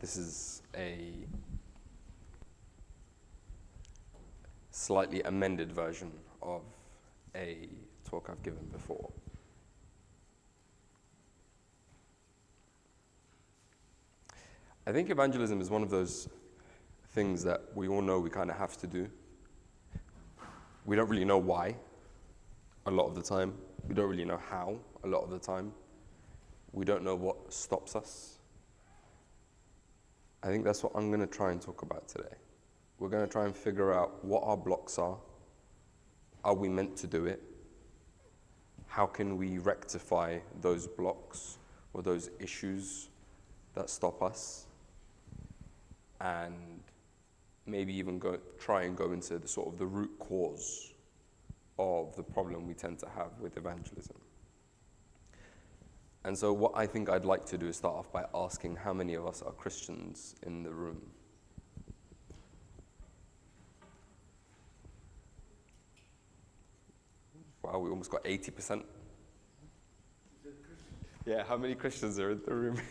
This is a slightly amended version of a talk I've given before. I think evangelism is one of those things that we all know we kind of have to do. We don't really know why a lot of the time. We don't really know how a lot of the time. We don't know what stops us. I think that's what I'm going to try and talk about today. We're going to try and figure out what our blocks are. Are we meant to do it? How can we rectify those blocks or those issues that stop us? And maybe even try and go into the sort of the root cause of the problem we tend to have with evangelism. And so what I think I'd like to do is start off by asking how many of us are Christians in the room. Wow, we almost got 80%. Yeah, how many Christians are in the room?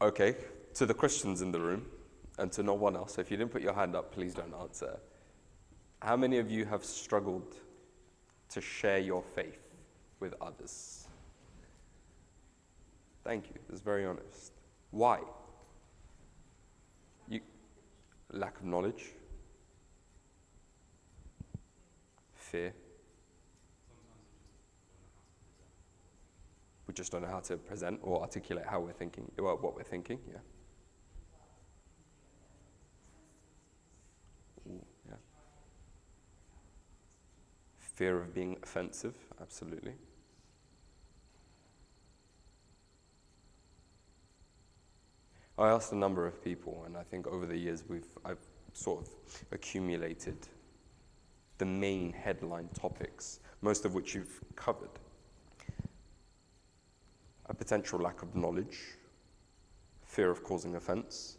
Okay, to the Christians in the room, and to no one else, so if you didn't put your hand up, please don't answer. How many of you have struggled to share your faith with others? Thank you, that's very honest. Why? Lack of knowledge? Fear? We just don't know how to present or articulate how we're thinking, well, what we're thinking, yeah. Ooh, yeah. Fear of being offensive, absolutely. I asked a number of people, and I think over the years I've sort of accumulated the main headline topics, most of which you've covered. A potential lack of knowledge, fear of causing offense,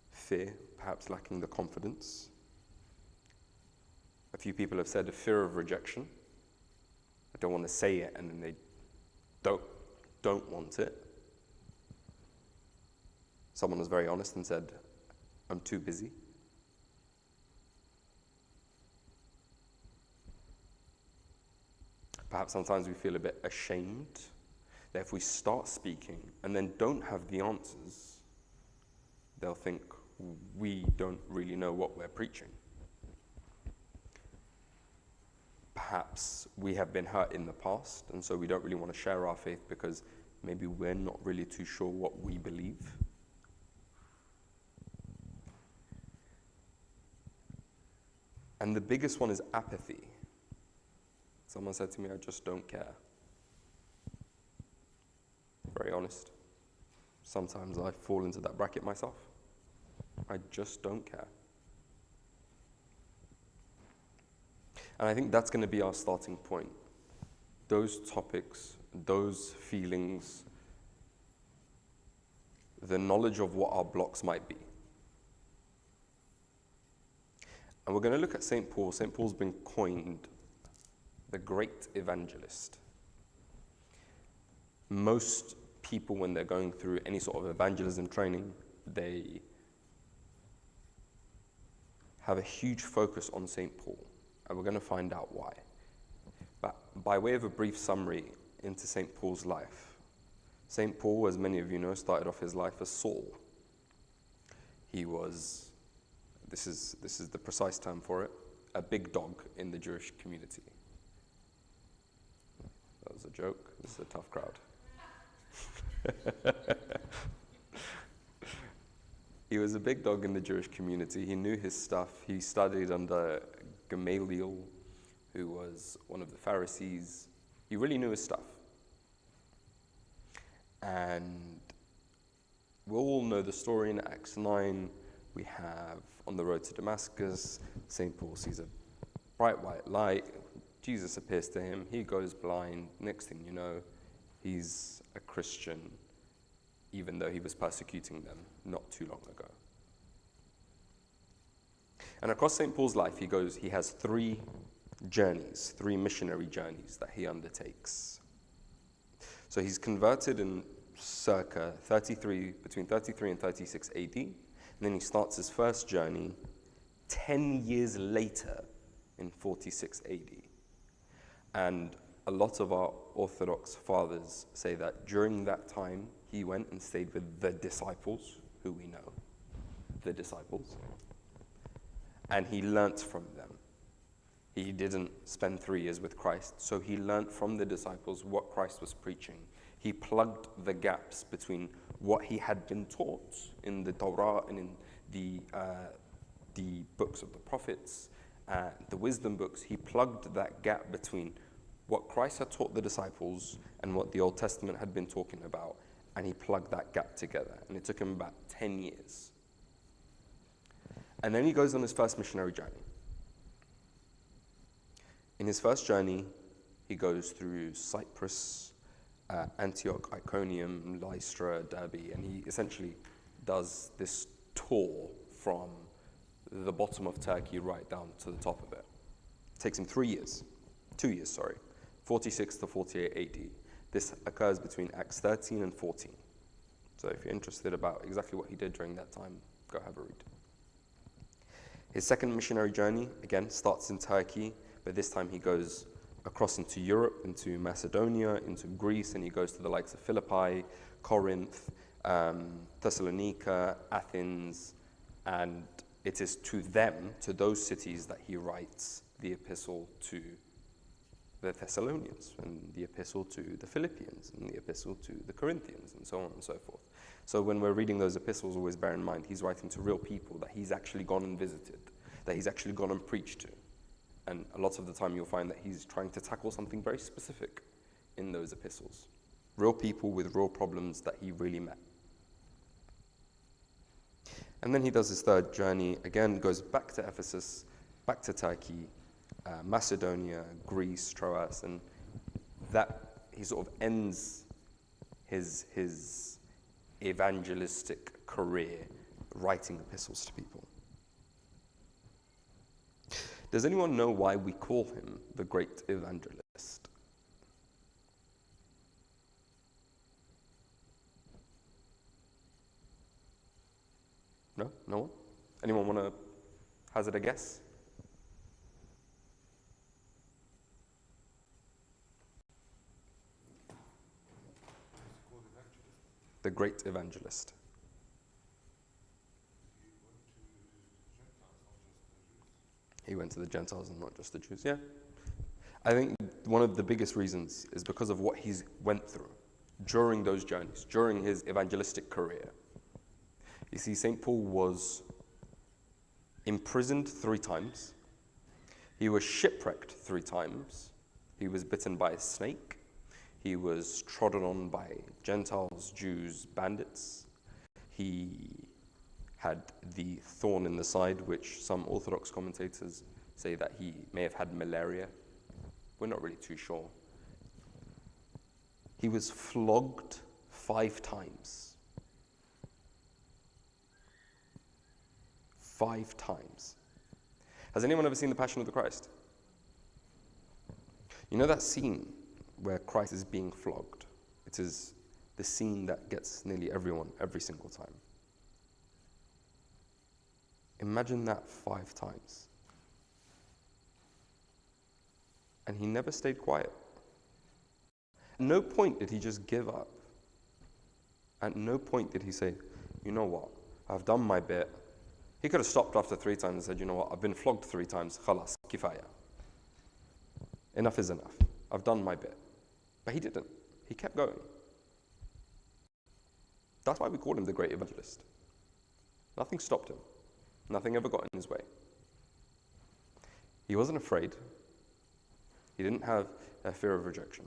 fear, perhaps lacking the confidence. A few people have said a fear of rejection. I don't want to say it, and then they don't want it. Someone was very honest and said, I'm too busy. Perhaps sometimes we feel a bit ashamed that if we start speaking and then don't have the answers, they'll think we don't really know what we're preaching. Perhaps we have been hurt in the past, and so we don't really want to share our faith because maybe we're not really too sure what we believe. And the biggest one is apathy. Someone said to me, I just don't care. Very honest. Sometimes I fall into that bracket myself. I just don't care. And I think that's going to be our starting point. Those topics, those feelings, the knowledge of what our blocks might be. And we're going to look at St. Paul. St. Paul's been coined the great evangelist. Most people, when they're going through any sort of evangelism training, they have a huge focus on St. Paul, and we're going to find out why. But by way of a brief summary into St. Paul's life, St. Paul, as many of you know, started off his life as Saul. He was, this is the precise term for it, a big dog in the Jewish community. That was a joke. This is a tough crowd. He was a big dog in the Jewish community. He knew his stuff. He studied under Gamaliel, who was one of the Pharisees. He really knew his stuff. And we all know the story in Acts 9. We have on the road to Damascus, St. Paul sees a bright white light. Jesus appears to him. He goes blind. Next thing you know, he's a Christian, even though he was persecuting them not too long ago. And across St. Paul's life, he has three journeys, 3 missionary journeys that he undertakes. So he's converted in circa between 33 and 36 AD, and then he starts his first journey 10 years later in 46 AD. And a lot of our Orthodox fathers say that during that time, he went and stayed with the disciples, who we know, the disciples, and he learnt from them. He didn't spend 3 years with Christ, so he learnt from the disciples what Christ was preaching. He plugged the gaps between what he had been taught in the Torah and in the books of the prophets, the wisdom books. He plugged that gap between what Christ had taught the disciples and what the Old Testament had been talking about, and he plugged that gap together. And it took him about 10 years. And then he goes on his first missionary journey. In his first journey, he goes through Cyprus, Antioch, Iconium, Lystra, Derbe, and he essentially does this tour from the bottom of Turkey right down to the top of it. It takes him 2 years, 46 to 48 AD. This occurs between Acts 13 and 14. So if you're interested about exactly what he did during that time, go have a read. His second missionary journey, again, starts in Turkey, but this time he goes across into Europe, into Macedonia, into Greece, and he goes to the likes of Philippi, Corinth, Thessalonica, Athens, and it is to them, to those cities, that he writes the epistle to the Thessalonians, and the epistle to the Philippians, and the epistle to the Corinthians, and so on and so forth. So when we're reading those epistles, always bear in mind, he's writing to real people that he's actually gone and visited, that he's actually gone and preached to. And a lot of the time you'll find that he's trying to tackle something very specific in those epistles. Real people with real problems that he really met. And then he does his third journey, again goes back to Ephesus, back to Turkey, Macedonia, Greece, Troas, and that he sort of ends his evangelistic career writing epistles to people. Does anyone know why we call him the great evangelist? No? No one? Anyone want to hazard a guess? The great evangelist. He went to the Gentiles and not just the Jews. Yeah. I think one of the biggest reasons is because of what he's went through during those journeys, during his evangelistic career. You see, St. Paul was imprisoned 3 times. He was shipwrecked 3 times. He was bitten by a snake. He was trodden on by Gentiles, Jews, bandits. He had the thorn in the side, which some Orthodox commentators say that he may have had malaria. We're not really too sure. He was flogged 5 times. 5 times. Has anyone ever seen The Passion of the Christ? You know that scene where Christ is being flogged? It is the scene that gets nearly everyone every single time. Imagine that 5 times. And he never stayed quiet. At no point did he just give up. At no point did he say, you know what, I've done my bit. He could have stopped after 3 times and said, you know what, I've been flogged 3 times, khalas, kifaya. Enough is enough. I've done my bit. But he didn't. He kept going. That's why we call him the great evangelist. Nothing stopped him. Nothing ever got in his way. He wasn't afraid. He didn't have a fear of rejection.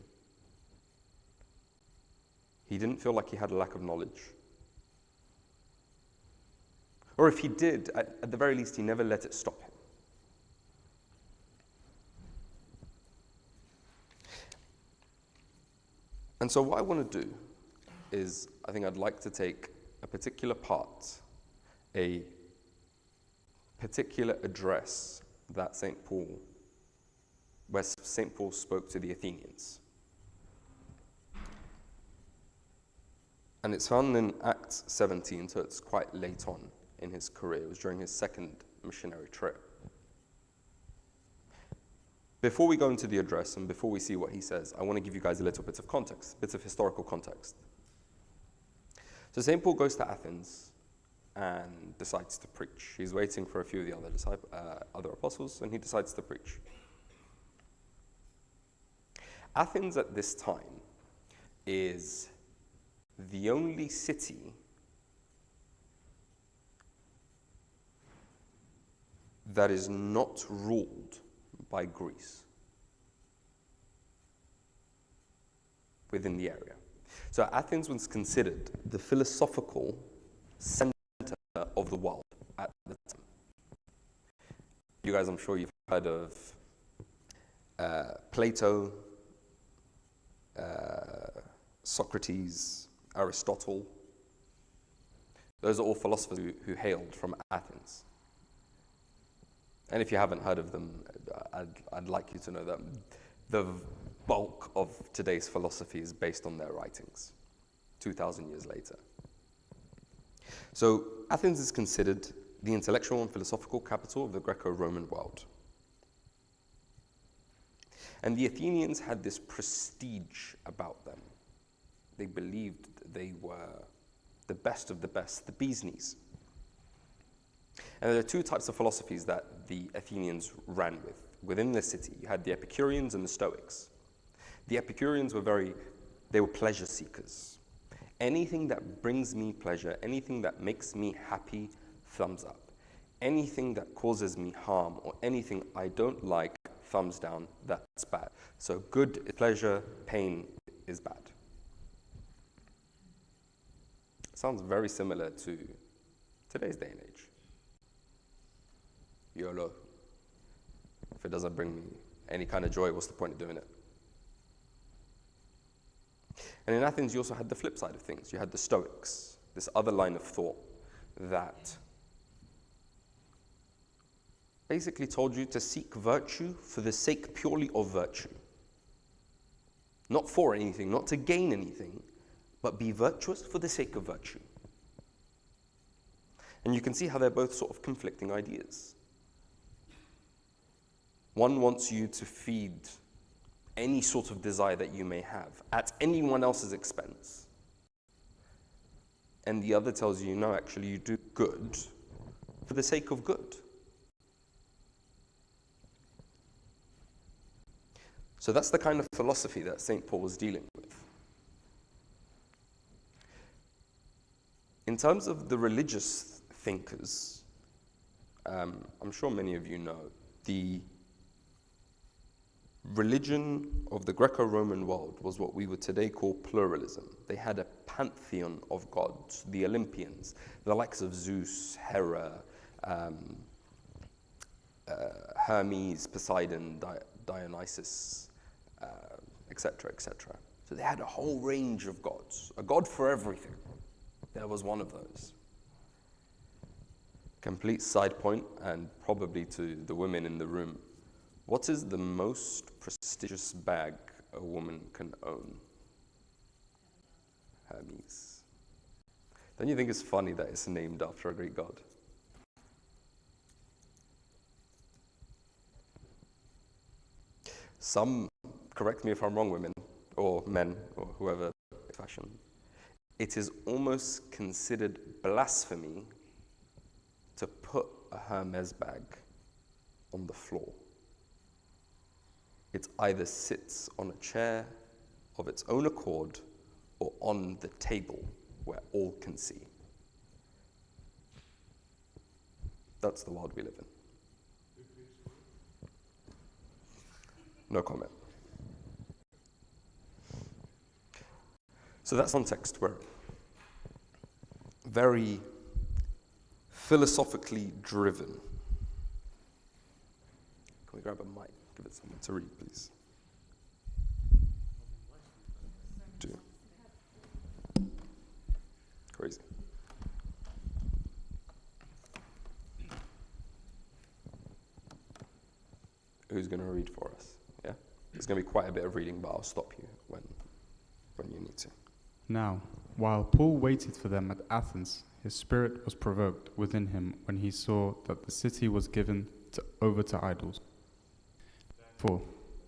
He didn't feel like he had a lack of knowledge. Or if he did, at the very least, he never let it stop him. And so what I want to do is, I think I'd like to take a particular part, a particular address that St. Paul where St. Paul spoke to the Athenians. And it's found in Acts 17, so it's quite late on in his career. It was during his second missionary trip. Before we go into the address and before we see what he says, I want to give you guys a little bit of context, bits of historical context. So St. Paul goes to Athens and decides to preach. He's waiting for a few of the other apostles, and he decides to preach. Athens at this time is the only city that is not ruled by Greece within the area. So Athens was considered the philosophical center of the world at the time. You guys, I'm sure you've heard of Plato, Socrates, Aristotle. Those are all philosophers who hailed from Athens. And if you haven't heard of them, I'd like you to know that the bulk of today's philosophy is based on their writings, 2,000 years later. So Athens is considered the intellectual and philosophical capital of the Greco-Roman world. And the Athenians had this prestige about them. They believed they were the best of the best, the bee's knees. And there are two types of philosophies that the Athenians ran with. Within the city, you had the Epicureans and the Stoics. The Epicureans they were pleasure seekers. Anything that brings me pleasure, anything that makes me happy, thumbs up. Anything that causes me harm or anything I don't like, thumbs down, that's bad. So good is pleasure, pain is bad. Sounds very similar to today's day and age. YOLO. If it doesn't bring me any kind of joy, what's the point of doing it? And in Athens, you also had the flip side of things. You had the Stoics, this other line of thought that basically told you to seek virtue for the sake purely of virtue. Not for anything, not to gain anything, but be virtuous for the sake of virtue. And you can see how they're both sort of conflicting ideas. One wants you to feed any sort of desire that you may have at anyone else's expense. And the other tells you, no, actually you do good for the sake of good. So that's the kind of philosophy that St. Paul was dealing with. In terms of the religious thinkers, I'm sure many of you know, the religion of the Greco-Roman world was what we would today call pluralism. They had a pantheon of gods, the Olympians, the likes of Zeus, Hera, Hermes, Poseidon, Dionysus, etc., etc. So they had a whole range of gods, a god for everything. There was one of those. Complete side point, and probably to the women in the room, what is the most prestigious bag a woman can own? Hermes. Don't you think it's funny that it's named after a Greek god? Some, correct me if I'm wrong, women, or men, or whoever fashion, it is almost considered blasphemy to put a Hermes bag on the floor. It either sits on a chair of its own accord or on the table where all can see. That's the world we live in. No comment. So that's context. We're very philosophically driven. Can we grab a mic? Give it someone to read, please. Do. Crazy. Who's going to read for us? Yeah? There's going to be quite a bit of reading, but I'll stop you when you need to. Now, while Paul waited for them at Athens, his spirit was provoked within him when he saw that the city was given over to idols. Therefore,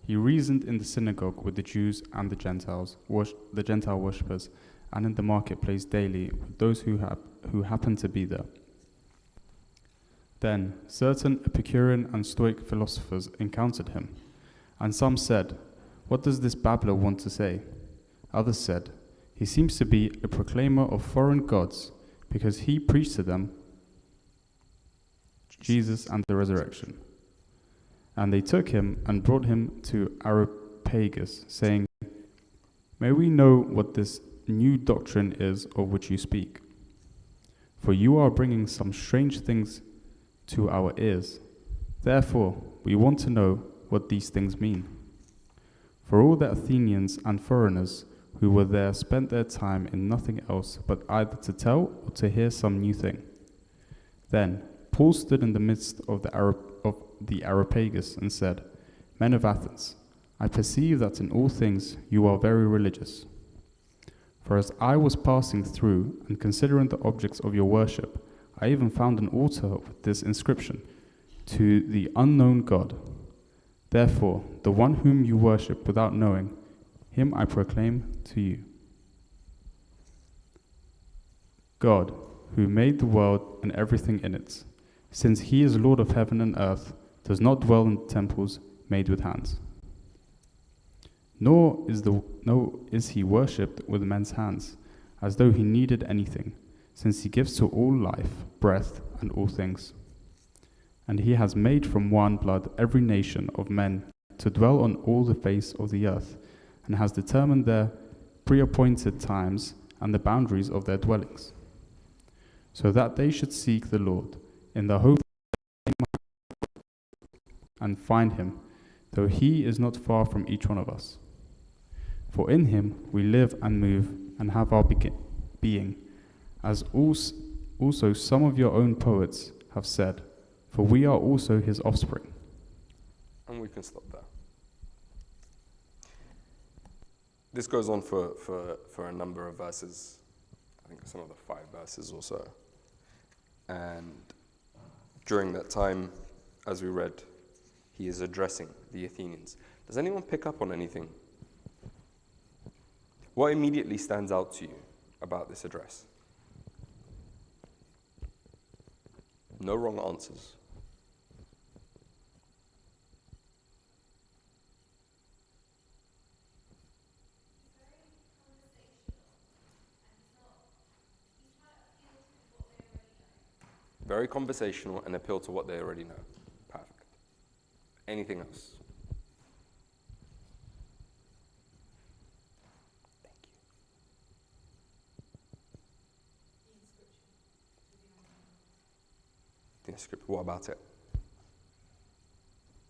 he reasoned in the synagogue with the Jews and the Gentile worshippers, and in the marketplace daily with those who happened to be there. Then certain Epicurean and Stoic philosophers encountered him, and some said, "What does this babbler want to say?" Others said, "He seems to be a proclaimer of foreign gods, because he preached to them Jesus and the resurrection." And they took him and brought him to Areopagus, saying, "May we know what this new doctrine is of which you speak? For you are bringing some strange things to our ears. Therefore, we want to know what these things mean." For all the Athenians and foreigners who were there spent their time in nothing else but either to tell or to hear some new thing. Then Paul stood in the midst of the Areopagus and said, "Men of Athens, I perceive that in all things you are very religious. For as I was passing through and considering the objects of your worship, I even found an altar with this inscription, 'To the unknown God.' Therefore, the one whom you worship without knowing, him I proclaim to you. God, who made the world and everything in it, since he is Lord of heaven and earth, does not dwell in temples made with hands. Nor is he worshipped with men's hands, as though he needed anything, since he gives to all life, breath, and all things. And he has made from one blood every nation of men to dwell on all the face of the earth, and has determined their pre-appointed times and the boundaries of their dwellings, so that they should seek the Lord in the hope and find him, though he is not far from each one of us. For in him we live and move and have our being, as also some of your own poets have said, for we are also his offspring." And we can stop there. This goes on for a number of verses. I think it's another 5 verses or so. And during that time, as we read, he is addressing the Athenians. Does anyone pick up on anything? What immediately stands out to you about this address? No wrong answers. Very conversational and appeal to what they already know. Perfect. Anything else? Thank you. The inscription. What about it?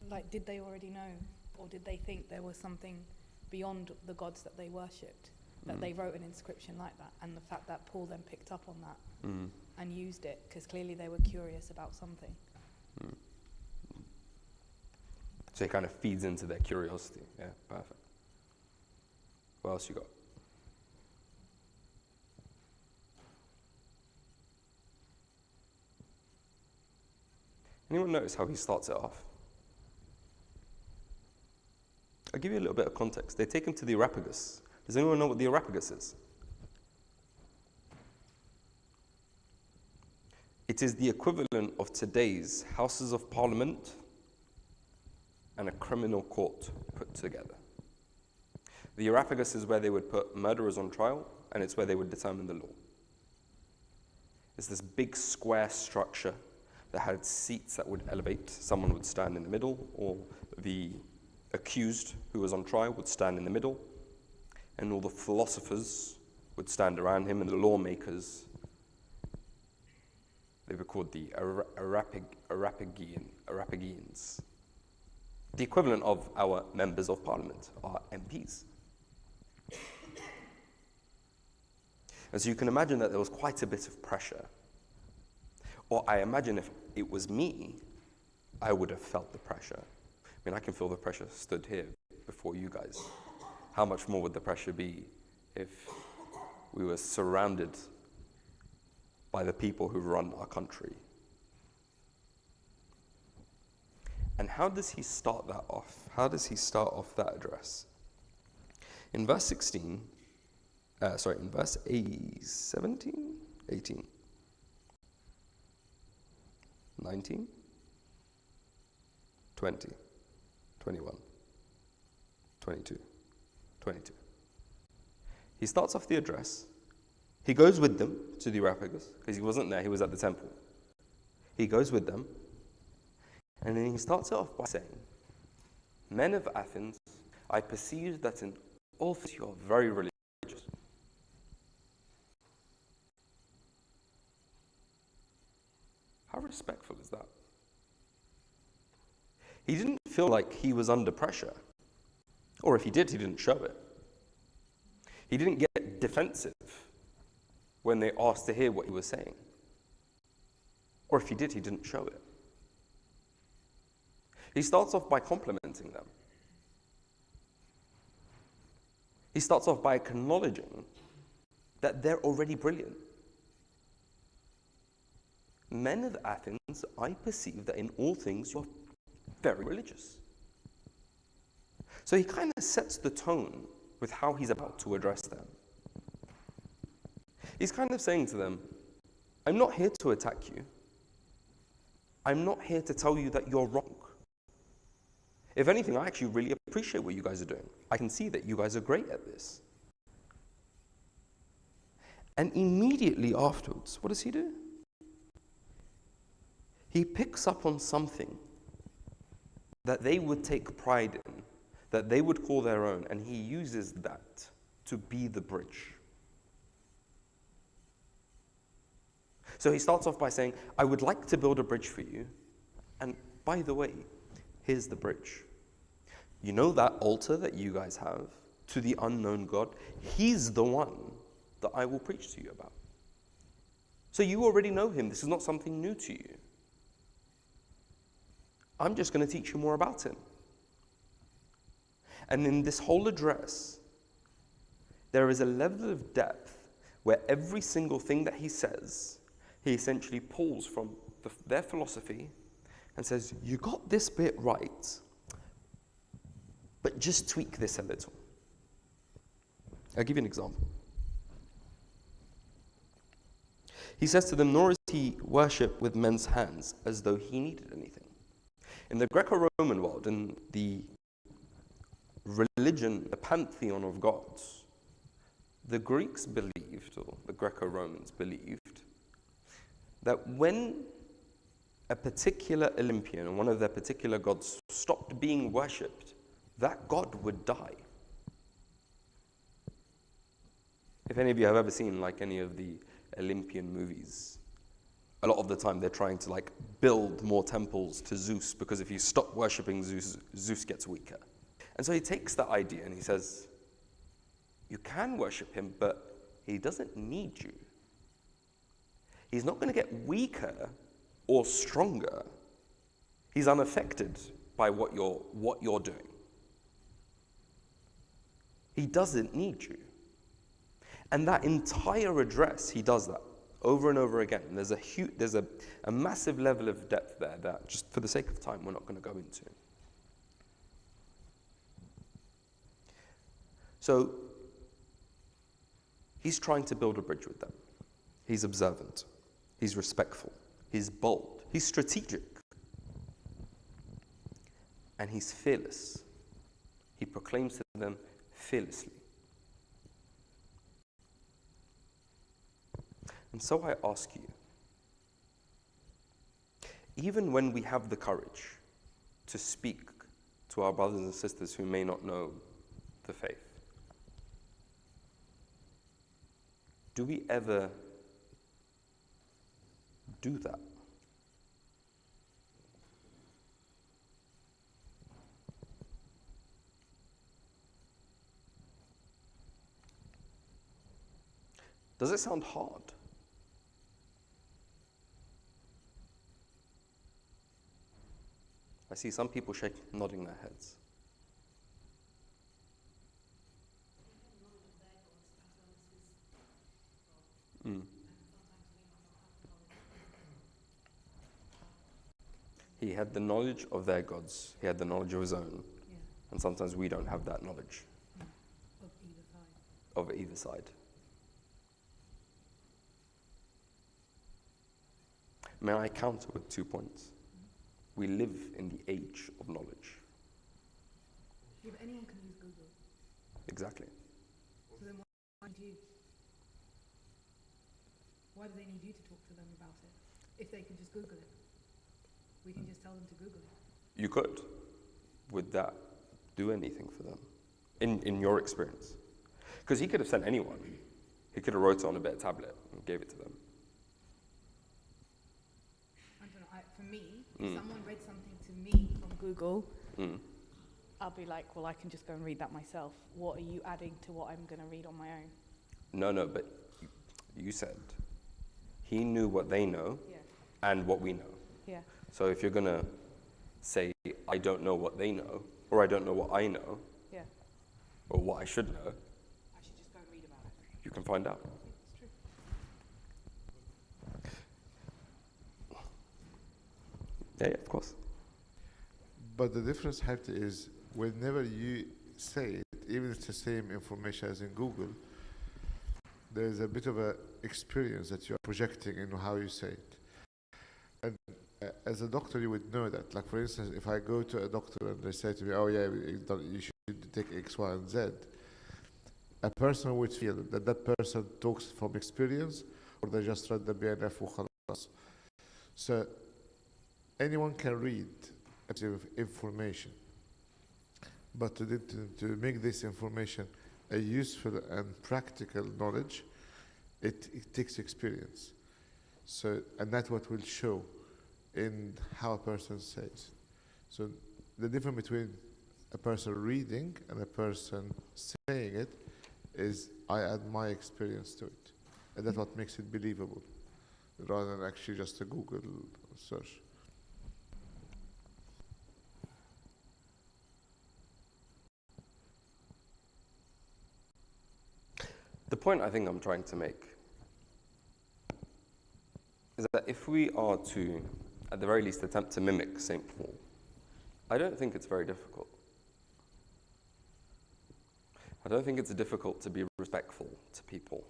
Like, did they already know? Or did they think there was something beyond the gods that they worshipped, that they wrote an inscription like that? And the fact that Paul then picked up on that and used it, because clearly they were curious about something. So it kind of feeds into their curiosity. Yeah, perfect. What else you got? Anyone notice how he starts it off? I'll give you a little bit of context. They take him to the Areopagus. Does anyone know what the Areopagus is? It is the equivalent of today's Houses of Parliament and a criminal court put together. The Areopagus is where they would put murderers on trial, and it's where they would determine the law. It's this big square structure that had seats that would elevate. Someone would stand in the middle, or the accused who was on trial would stand in the middle, and all the philosophers would stand around him, and the lawmakers, they were called the Areopagians. The equivalent of our members of parliament, our MPs. And so you can imagine that there was quite a bit of pressure. Or I imagine if it was me, I would have felt the pressure. I mean, I can feel the pressure stood here before you guys. How much more would the pressure be if we were surrounded by the people who run our country? And how does he start that off? How does he start off that address? In verse 17, 18, 19, 20, 21, 22, 22. He starts off the address. He goes with them to the Areopagus, because he wasn't there, he was at the temple. He goes with them, and then he starts it off by saying, "Men of Athens, I perceive that in all things you are very religious." How respectful is that? He didn't feel like he was under pressure. Or if he did, he didn't show it. He didn't get defensive when they asked to hear what he was saying. Or if he did, he didn't show it. He starts off by complimenting them. He starts off by acknowledging that they're already brilliant. Men of Athens, I perceive that in all things you're very religious. So he kind of sets the tone with how he's about to address them. He's kind of saying to them, I'm not here to attack you. I'm not here to tell you that you're wrong. If anything, I actually really appreciate what you guys are doing. I can see that you guys are great at this. And immediately afterwards, what does he do? He picks up on something that they would take pride in, that they would call their own, and he uses that to be the bridge. So he starts off by saying, I would like to build a bridge for you, and by the way, here's the bridge. You know that altar that you guys have to the unknown God? He's the one that I will preach to you about. So you already know him. This is not something new to you. I'm just going to teach you more about him. And in this whole address, there is a level of depth where every single thing that he says, he essentially pulls from their philosophy and says, you got this bit right, but just tweak this a little. I'll give you an example. He says to them, nor is he worshipped with men's hands as though he needed anything. In the Greco-Roman world, in the religion, the pantheon of gods, the Greeks believed, or the Greco-Romans believed, that when a particular Olympian, or one of their particular gods, stopped being worshipped, that god would die. If any of you have ever seen like any of the Olympian movies, a lot of the time they're trying to like build more temples to Zeus, because if you stop worshipping Zeus, Zeus gets weaker. And so he takes that idea and he says, you can worship him, but he doesn't need you. He's not going to get weaker or stronger. He's unaffected by what you're doing. He doesn't need you. And that entire address, he does that over and over again. There's a massive level of depth there that, just for the sake of time, we're not going to go into. So, he's trying to build a bridge with them. He's observant. He's respectful. He's bold. He's strategic. And he's fearless. He proclaims to them fearlessly. And so I ask you, even when we have the courage to speak to our brothers and sisters who may not know the faith, do we ever do that? Does it sound hard? I see some people nodding their heads. He had the knowledge of their gods. He had the knowledge of his own. Yeah. And sometimes we don't have that knowledge Of either side. of either side. May I counter with 2 points? We live in the age of knowledge. Yeah, but anyone can use Google. Exactly. So then why need you? Why do they need you to talk to them about it? If they can just Google it. We can just tell them to Google it. You could. Would that do anything for them? In your experience? Because he could have sent anyone. He could have wrote it on a bit of tablet and gave it to them. I don't know. For me, if someone read something to me from Google, I'll be like, well, I can just go and read that myself. What are you adding to what I'm going to read on my own? No, but you said he knew what they know and what we know. Yeah. So if you're going to say, I don't know what they know, or I don't know what I know, Yeah. or what I should know, I should just go and read about it. you can find out. It's true. Yeah, of course. But the difference, Habti, is whenever you say it, even if it's the same information as in Google, there's a bit of a experience that you're projecting in how you say it. And as a doctor, you would know that. Like, for instance, if I go to a doctor and they say to me, oh yeah, you should take X, Y, and Z, a person would feel that that person talks from experience, or they just read the BNF وخلاص. So anyone can read a bit of information, but to make this information a useful and practical knowledge, it takes experience. So, and that's what will show in how a person says. So the difference between a person reading and a person saying it is I add my experience to it. And that's what makes it believable, rather than actually just a Google search. The point I think I'm trying to make is that if we are to, at the very least, attempt to mimic St. Paul, I don't think it's very difficult. I don't think it's difficult to be respectful to people.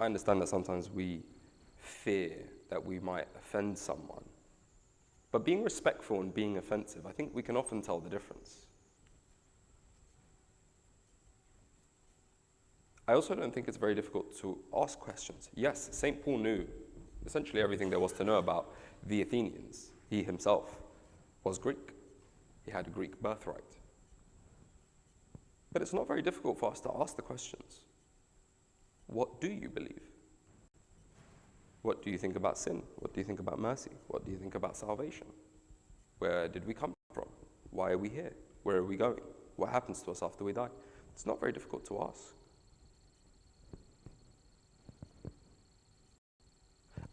I understand that sometimes we fear that we might offend someone. But being respectful and being offensive, I think we can often tell the difference. I also don't think it's very difficult to ask questions. Yes, St. Paul knew essentially everything there was to know about the Athenians. He himself was Greek. He had a Greek birthright. But it's not very difficult for us to ask the questions. What do you believe? What do you think about sin? What do you think about mercy? What do you think about salvation? Where did we come from? Why are we here? Where are we going? What happens to us after we die? It's not very difficult to ask.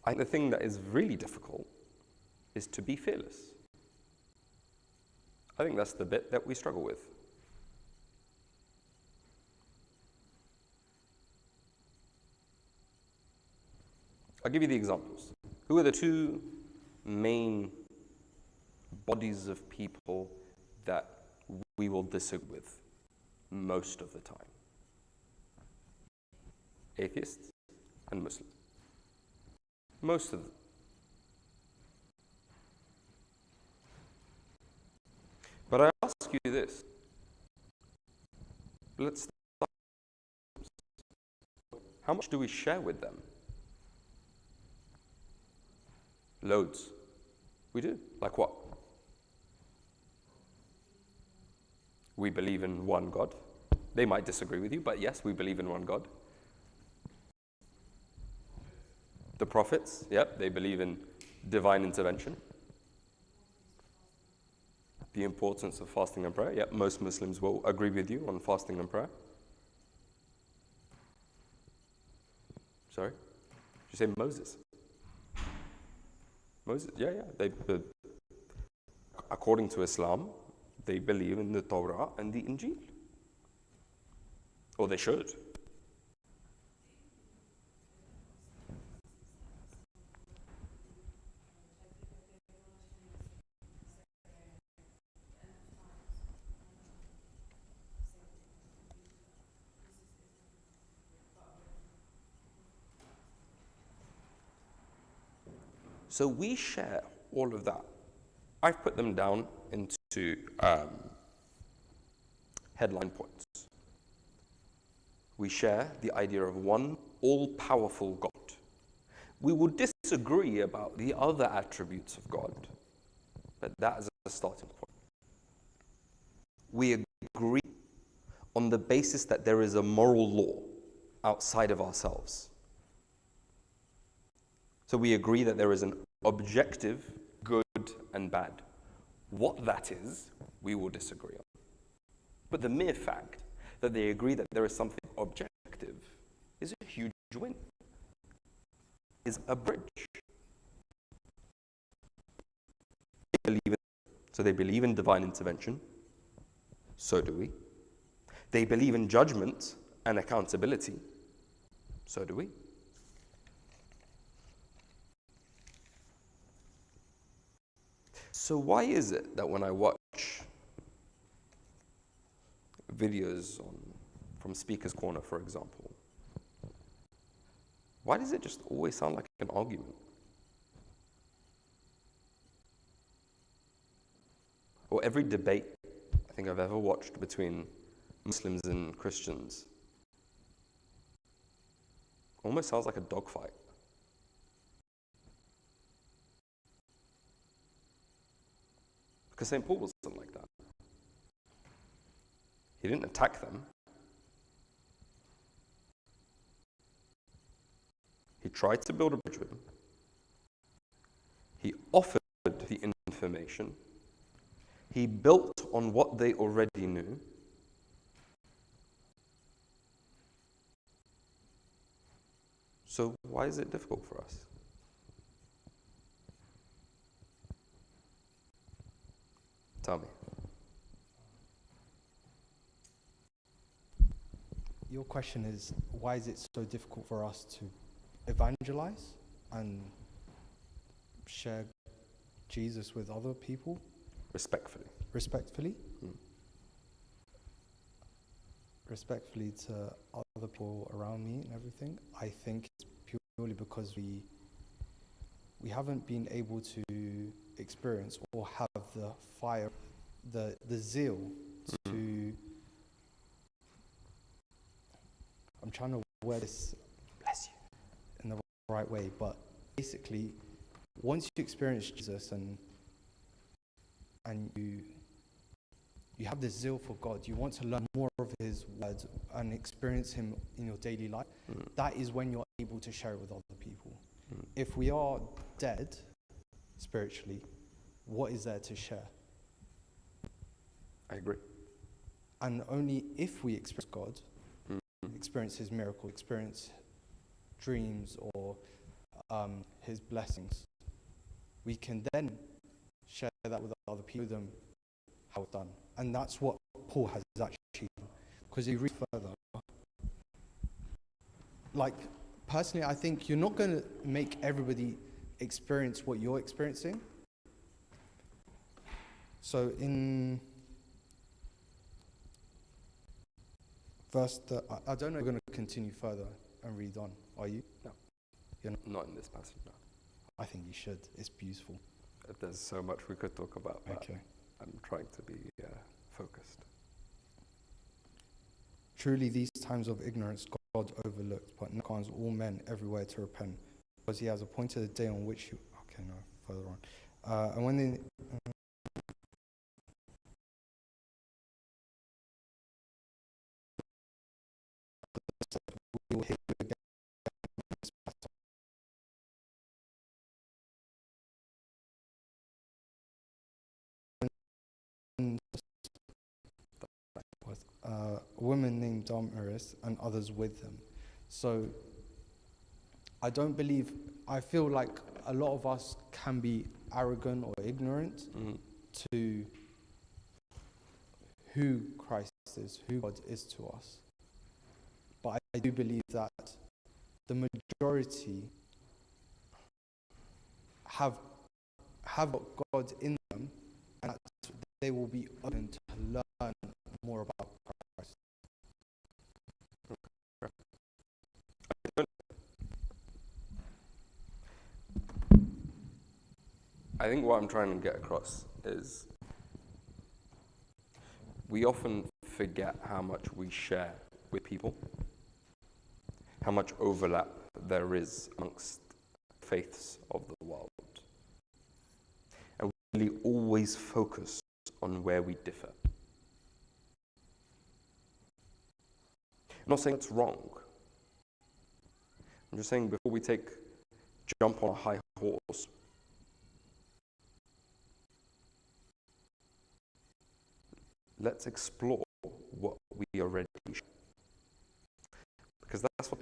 I think the thing that is really difficult is to be fearless. I think that's the bit that we struggle with. I'll give you the examples. Who are the two main bodies of people that we will disagree with most of the time? Atheists and Muslims. Most of them. But I ask you this. Let's start. How much do we share with them? Loads. We do. Like what? We believe in one God. They might disagree with you, but yes, we believe in one God. The prophets, yep, they believe in divine intervention. The importance of fasting and prayer, yep, most Muslims will agree with you on fasting and prayer. Sorry? Did you say Moses? Moses, yeah. According to Islam, they believe in the Torah and the Injil. Or they should. So we share all of that. I've put them down into headline points. We share the idea of one all-powerful God. We will disagree about the other attributes of God, but that is a starting point. We agree on the basis that there is a moral law outside of ourselves. So we agree that there is an objective good and bad. What that is, we will disagree on. But the mere fact that they agree that there is something objective is a huge win, is a bridge. So they believe in divine intervention. So do we. They believe in judgment and accountability. So do we. So why is it that when I watch videos from Speaker's Corner, for example, why does it just always sound like an argument? Or every debate I think I've ever watched between Muslims and Christians almost sounds like a dogfight. Because St. Paul wasn't like that. He didn't attack them. He tried to build a bridge with them. He offered the information. He built on what they already knew. So why is it difficult for us? Tell me. Your question is, why is it so difficult for us to evangelize and share Jesus with other people? Respectfully. Respectfully? Respectfully to other people around me and everything. I think it's purely because we haven't been able to experience or have the fire, the zeal to... I'm trying to word this in the right way, but basically, once you experience Jesus and you have this zeal for God, you want to learn more of his words and experience him in your daily life, that is when you're able to share it with other people. If we are dead spiritually, what is there to share? I agree. And only if we experience God, experience his miracle, experience dreams or his blessings, we can then share that with other people, them how it's done. And that's what Paul has actually done. Because you read further, like, personally, I think you're not going to make everybody experience what you're experiencing. So in verse, I don't know if you're going to continue further and read on, are you? No. You're not in this passage, no. I think you should. It's beautiful. There's so much we could talk about, but Okay. I'm trying to be focused. Truly, these times of ignorance God overlooked, but now commands all men everywhere to repent, because he has appointed a day on which you... Okay, no, further on. And when they... we will hear again this battle. A woman named Damaris and others with them. So I feel like a lot of us can be arrogant or ignorant to who Christ is, who God is to us. But I do believe that the majority have God in them, and that they will be open to learn more about Christ. I think what I'm trying to get across is we often forget how much we share with people, how much overlap there is amongst faiths of the world. And we really always focus on where we differ. I'm not saying it's wrong. I'm just saying before we jump on a high horse, let's explore what we already share. Because that's what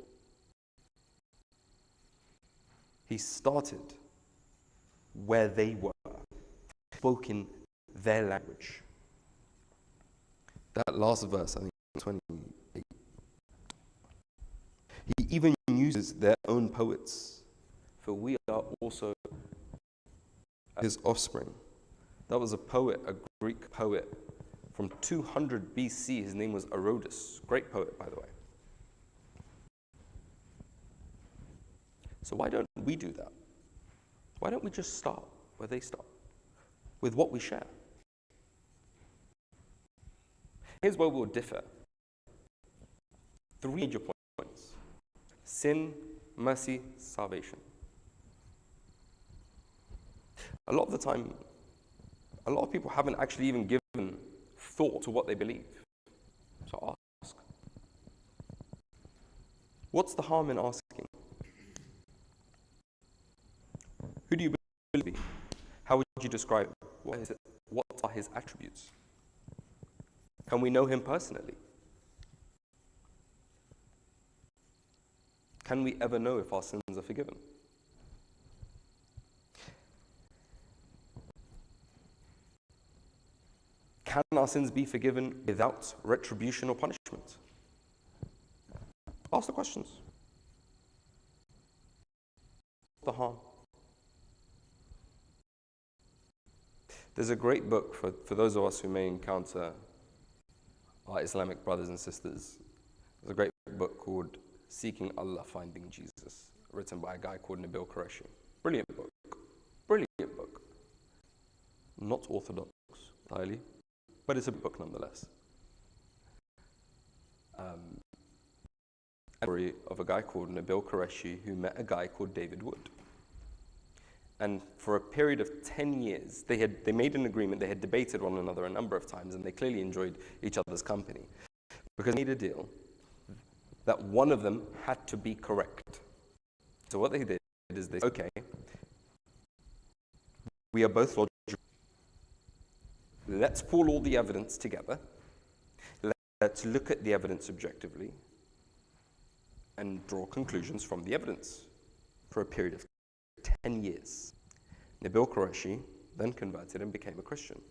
he started where they were, spoke in their language. That last verse, I think, 28. He even uses their own poets, for we are also his offspring. That was a poet, a Greek poet from 200 BC. His name was Herodotus. Great poet, by the way. So why don't we do that? Why don't we just start where they start, with what we share? Here's where we'll differ. 3 major points: sin, mercy, salvation. A lot of the time, a lot of people haven't actually even given thought to what they believe. So ask. What's the harm in asking? Who do you believe? How would you describe him? What are his attributes? Can we know him personally? Can we ever know if our sins are forgiven? Can our sins be forgiven without retribution or punishment? Ask the questions. What's the harm? There's a great book for those of us who may encounter our Islamic brothers and sisters. There's a great book called Seeking Allah, Finding Jesus, written by a guy called Nabil Qureshi. Brilliant book. Brilliant book. Not orthodox entirely, but it's a book nonetheless. A story of a guy called Nabil Qureshi who met a guy called David Wood. And for a period of 10 years, they made an agreement. They had debated one another a number of times, and they clearly enjoyed each other's company. Because they made a deal that one of them had to be correct. So what they did is they said, okay, we are both logical. Let's pull all the evidence together. Let's look at the evidence objectively and draw conclusions from the evidence for a period of 10 years. Nabil Qureshi then converted and became a Christian.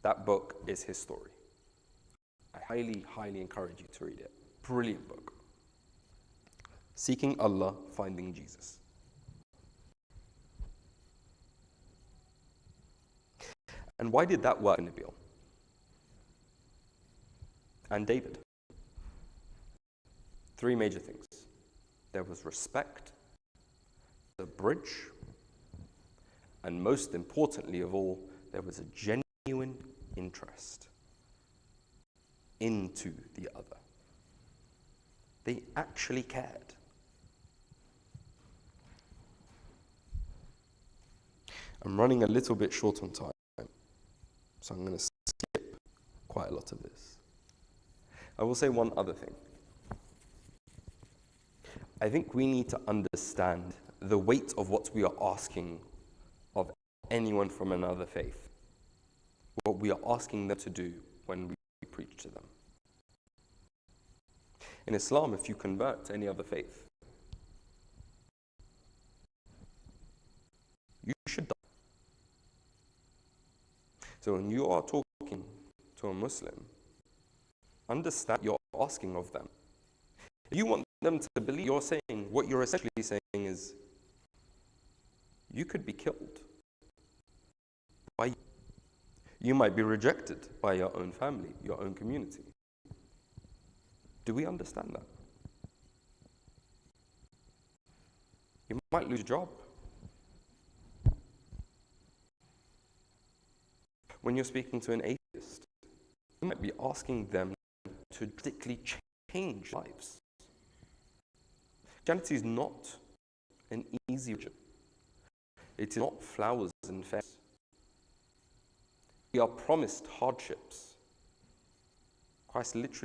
That book is his story. I highly, highly encourage you to read it. Brilliant book. Seeking Allah, Finding Jesus. And why did that work in Nabil and David? 3 major things. There was respect, the bridge, and most importantly of all, there was a genuine interest into the other. They actually cared. I'm running a little bit short on time, so I'm going to skip quite a lot of this. I will say one other thing. I think we need to understand the weight of what we are asking of anyone from another faith, what we are asking them to do when we preach to them. In Islam, if you convert to any other faith, you should die. So when you are talking to a Muslim, understand what you're asking of them. If you want them to believe, what you're essentially saying is, you could be killed. You might be rejected by your own family, your own community. Do we understand that? You might lose your job. When you're speaking to an atheist, you might be asking them to radically change lives. Christianity is not an easy religion. It is not flowers and fairies. We are promised hardships. Christ literally